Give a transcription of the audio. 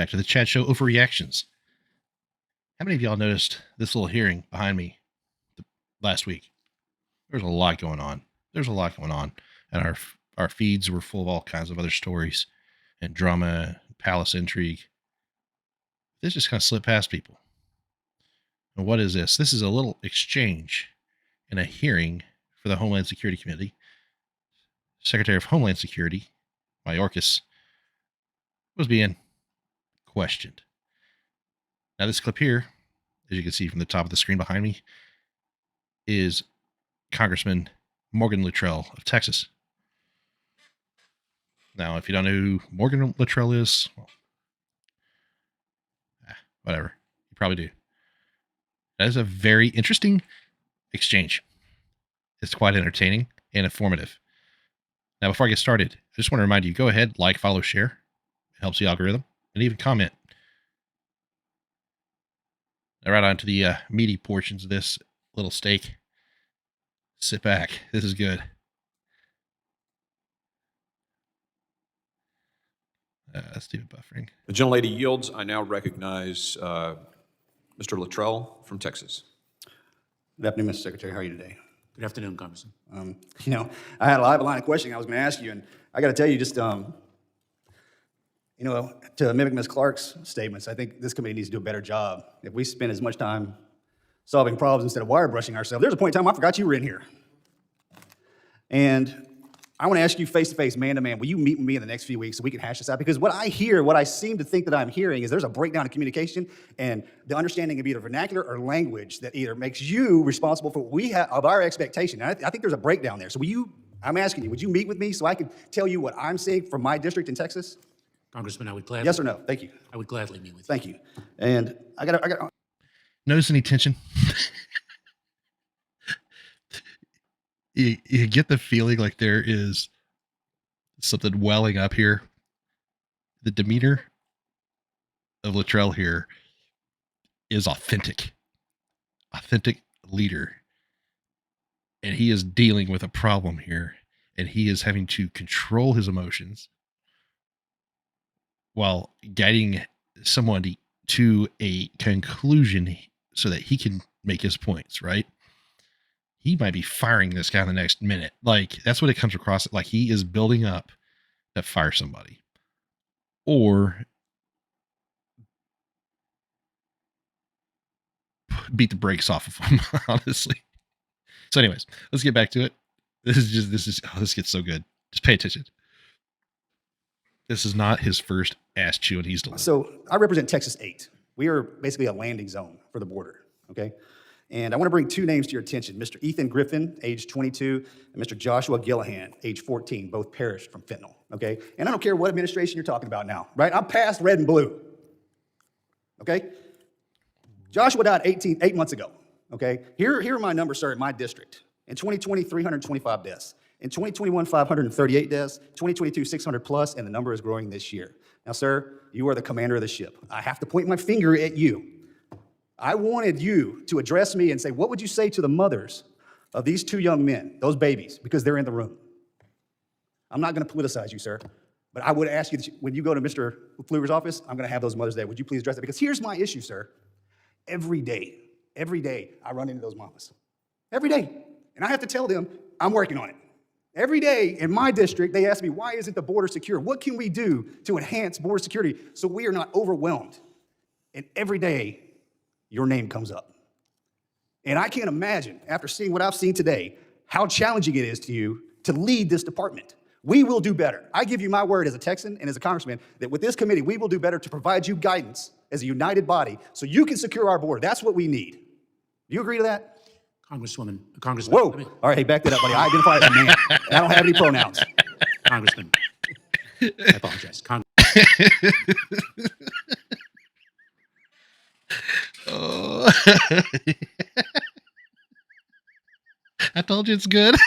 back to the chat show OverReactions. How many of y'all noticed this little hearing behind me last week? There's a lot going on. And our feeds were full of all kinds of other stories and drama, palace intrigue. This just kind of slipped past people. And what is this? This is a little exchange in a hearing for the Homeland Security Committee. Secretary of Homeland Security, Mayorkas, was being questioned. Now, this clip here, as you can see from the top of the screen behind me, is Congressman Morgan Luttrell of Texas. Now, if you don't know who Morgan Luttrell is, well, whatever. You probably do. That is a very interesting exchange. It's quite entertaining and informative. Now, before I get started, I just want to remind you, go ahead, like, follow, share. It helps the algorithm. And even comment. Now, right on to the meaty portions of this little steak. Sit back. This is good. Let's do buffering. The gentlelady yields. I now recognize Mr. Luttrell from Texas. Good afternoon, Mr. Secretary. How are you today? Good afternoon, Congressman. I had a live line of questioning I was going to ask you, and I got to tell you, just, to mimic Ms. Clark's statements, I think this committee needs to do a better job. If we spend as much time solving problems instead of wire brushing ourselves, there's a point in time I forgot you were in here. And I want to ask you face-to-face, man-to-man, will you meet with me in the next few weeks so we can hash this out? Because what I seem to think that I'm hearing is there's a breakdown in communication and the understanding of either vernacular or language that either makes you responsible for what we have of our expectation. And I think there's a breakdown there. So I'm asking you, would you meet with me so I can tell you what I'm seeing from my district in Texas? Congressman, I would gladly. Yes or no? Thank you. I would gladly meet with you. Thank you. And I got. Notice any tension? You get the feeling like there is something welling up here. The demeanor of Luttrell here is authentic leader. And he is dealing with a problem here, and he is having to control his emotions while guiding someone to a conclusion so that he can make his points, right? He might be firing this guy in the next minute. Like, that's what it comes across. Like, he is building up to fire somebody. Or beat the brakes off of him, honestly. So anyways, let's get back to it. This gets so good. Just pay attention. This is not his first ass chewing he's doing. So I represent Texas 8. We are basically a landing zone for the border, okay? And I want to bring two names to your attention, Mr. Ethan Griffin, age 22, and Mr. Joshua Gillahan, age 14, both perished from fentanyl, okay? And I don't care what administration you're talking about now, right? I'm past red and blue, okay? Joshua died 8 months ago, okay? Here are my numbers, sir, in my district. In 2020, 325 deaths. In 2021, 538 deaths. 2022, 600 plus, and the number is growing this year. Now, sir, you are the commander of the ship. I have to point my finger at you. I wanted you to address me and say, what would you say to the mothers of these two young men, those babies, because they're in the room? I'm not going to politicize you, sir, but I would ask you, that when you go to Mr. Pfluger's office, I'm going to have those mothers there. Would you please address that? Because here's my issue, sir. Every day, I run into those mamas. Every day. And I have to tell them, I'm working on it. Every day in my district, they ask me, why isn't the border secure? What can we do to enhance border security so we are not overwhelmed? And every day, your name comes up. And I can't imagine, after seeing what I've seen today, how challenging it is to you to lead this department. We will do better. I give you my word as a Texan and as a congressman that with this committee, we will do better to provide you guidance as a united body so you can secure our border. That's what we need. Do you agree to that? Congressman. Whoa. All right, hey, back that up, buddy. I identify as a man. And I don't have any pronouns. Congressman. I apologize. Oh. I told you it's good.